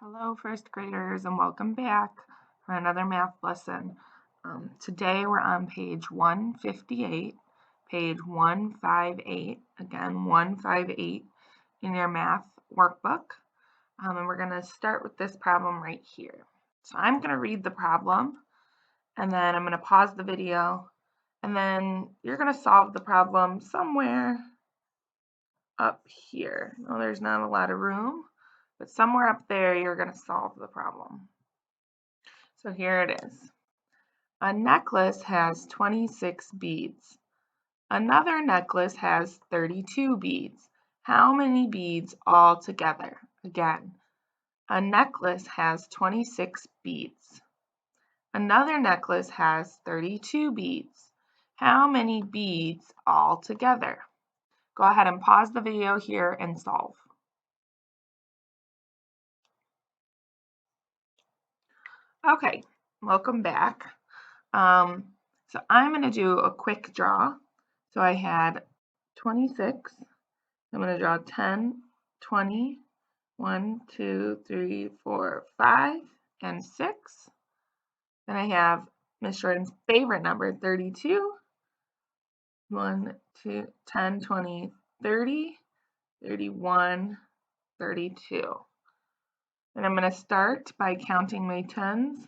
Hello, first graders, and welcome back for another math lesson. Today we're on page 158, page 158, again 158 in your math workbook. And we're going to start with this problem right here. So I'm going to read the problem, and then I'm going to pause the video, and then you're going to solve the problem somewhere up here. No, there's not a lot of room, but somewhere up there you're going to solve the problem. So here it is. A necklace has 26 beads. Another necklace has 32 beads. How many beads altogether? Again, a necklace has 26 beads. Another necklace has 32 beads. How many beads altogether? Go ahead and pause the video here and solve. Okay, welcome back. So I'm going to do a quick draw. So I had 26. I'm going to draw 10, 20, 1, 2, 3, 4, 5, and 6. Then I have Miss Jordan's favorite number, 32. 1, 2, 10, 20, 30, 31, 32. And I'm going to start by counting my tens.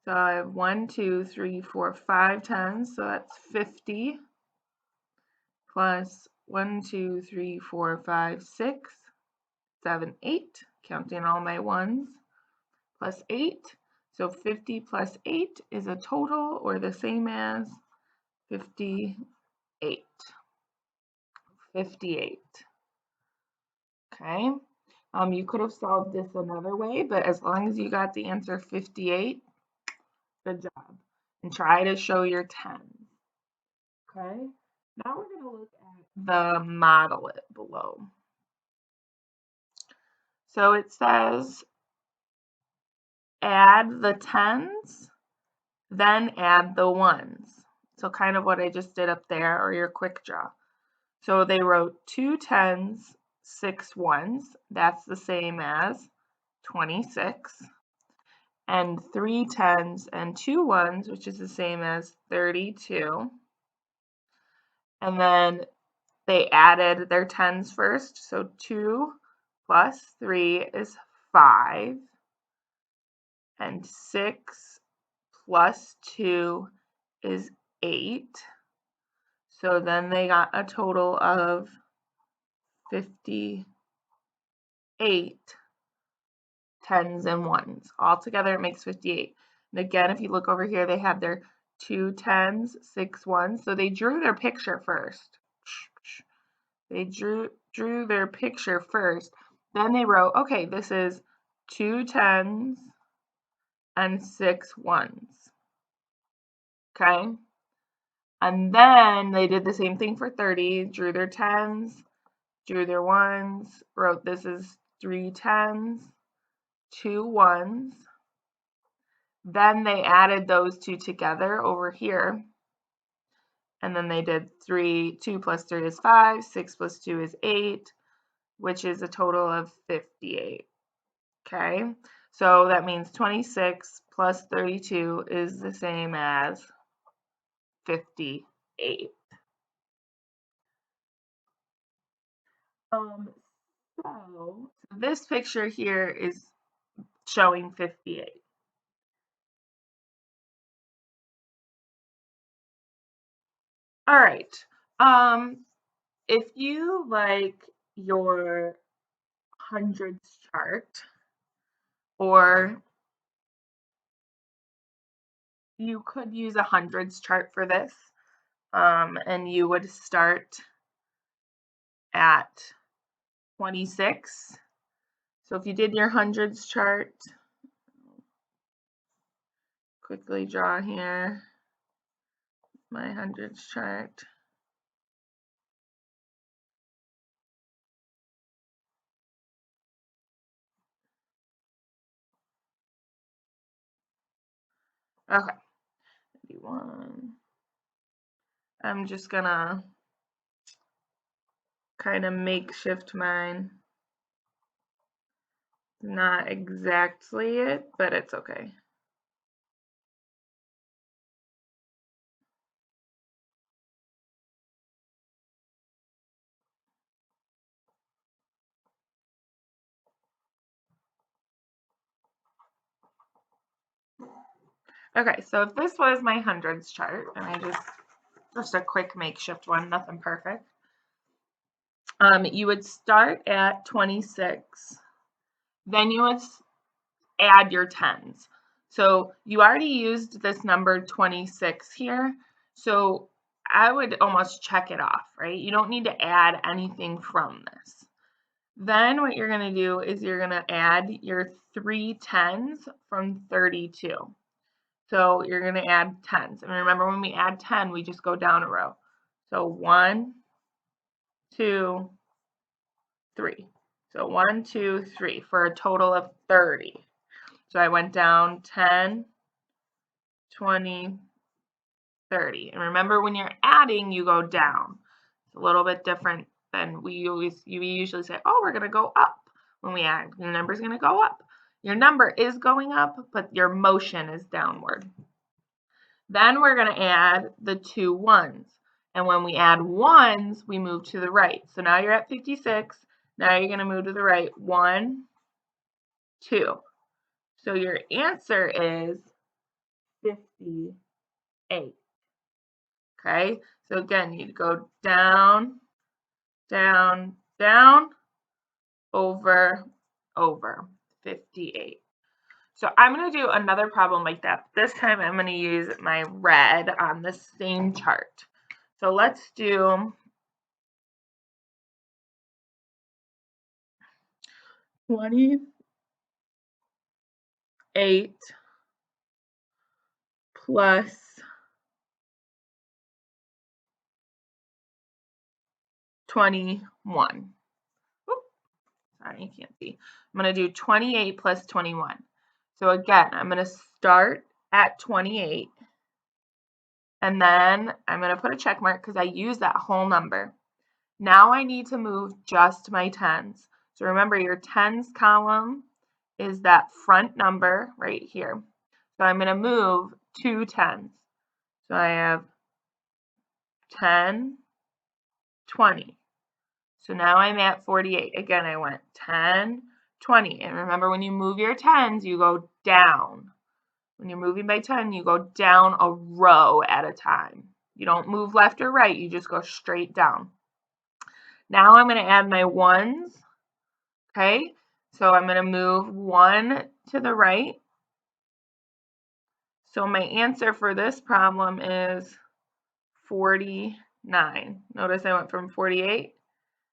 So I have 1, 2, 3, 4, 5 tens, so that's 50, plus 1, 2, 3, 4, 5, 6, 7, 8, counting all my ones, plus 8. So 50 plus 8 is a total, or the same as 58. 58. Okay. You could have solved this another way, but as long as you got the answer 58, good job. And try to show your 10. Okay. Now we're going to look at the model it below. So it says add the tens, then add the ones. So kind of what I just did up there, or your quick draw. So they wrote 2 tens, 6 ones. That's the same as 26. And 3 tens and 2 ones, which is the same as 32. And then they added their tens first. So 2 plus 3 is 5. And 6 plus 2 is 8. So then they got a total of 58 tens and ones. Altogether it makes 58. And again, if you look over here, they had their 2 tens, 6 ones. So they drew their picture first. They drew their picture first. Then they wrote, okay, this is 2 tens and 6 ones. Okay? And then they did the same thing for 30, drew their tens, drew their ones, wrote this is 3 tens, 2 ones. Then they added those two together over here. And then they did 2 plus 3 is 5, 6 plus 2 is 8, which is a total of 58. Okay, so that means 26 plus 32 is the same as 58. So this picture here is showing 58. All right. If you like your hundreds chart, or you could use a hundreds chart for this, and you would start at 26. So if you did your hundreds chart, quickly draw here my hundreds chart. Okay, 51. I'm just gonna kind of makeshift mine. Not exactly it, but it's okay. Okay, so if this was my hundreds chart, and I just a quick makeshift one, nothing perfect. You would start at 26, then you would add your tens. So you already used this number 26 here, so I would almost check it off, right? You don't need to add anything from this. Then what you're going to do is you're going to add your 3 tens from 32. So you're going to add tens. And remember, when we add 10, we just go down a row. So 1, 2, 3. So 1, 2, 3 for a total of 30. So I went down 10, 20, 30. And remember, when you're adding, you go down. It's a little bit different than we usually say, oh, we're going to go up when we add. Your number's going to go up. Your number is going up, but your motion is downward. Then we're going to add the 2 ones. And when we add ones, we move to the right. So now you're at 56. Now you're going to move to the right. 1, 2. So your answer is 58. Okay, so again, you'd go down, down, down, over, over, 58. So I'm going to do another problem like that. This time I'm going to use my red on the same chart. So let's do 28 plus 21. Oops, sorry, you can't see. I'm going to do 28 plus 21. So again, I'm going to start at 28. And then I'm going to put a check mark because I use that whole number. Now I need to move just my tens. So remember, your tens column is that front number right here. So I'm going to move 2 tens. So I have 10, 20. So now I'm at 48. Again, I went 10, 20. And remember, when you move your tens, you go down. When you're moving by 10, you go down a row at a time. You don't move left or right, you just go straight down. Now I'm going to add my ones, okay? So I'm going to move 1 to the right. So my answer for this problem is 49. Notice I went from 48,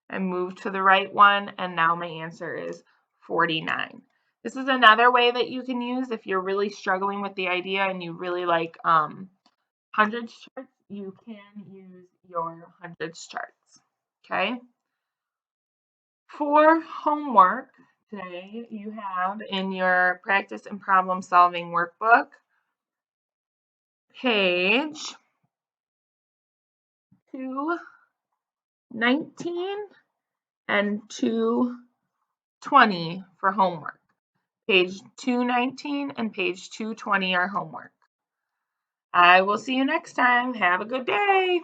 I moved to the right one, and now my answer is 49. This is another way that you can use if you're really struggling with the idea and you really like hundreds charts, you can use your hundreds charts, okay? For homework today, you have in your practice and problem solving workbook, page 219 and 220 for homework. Page 219 and page 220 are homework. I will see you next time. Have a good day.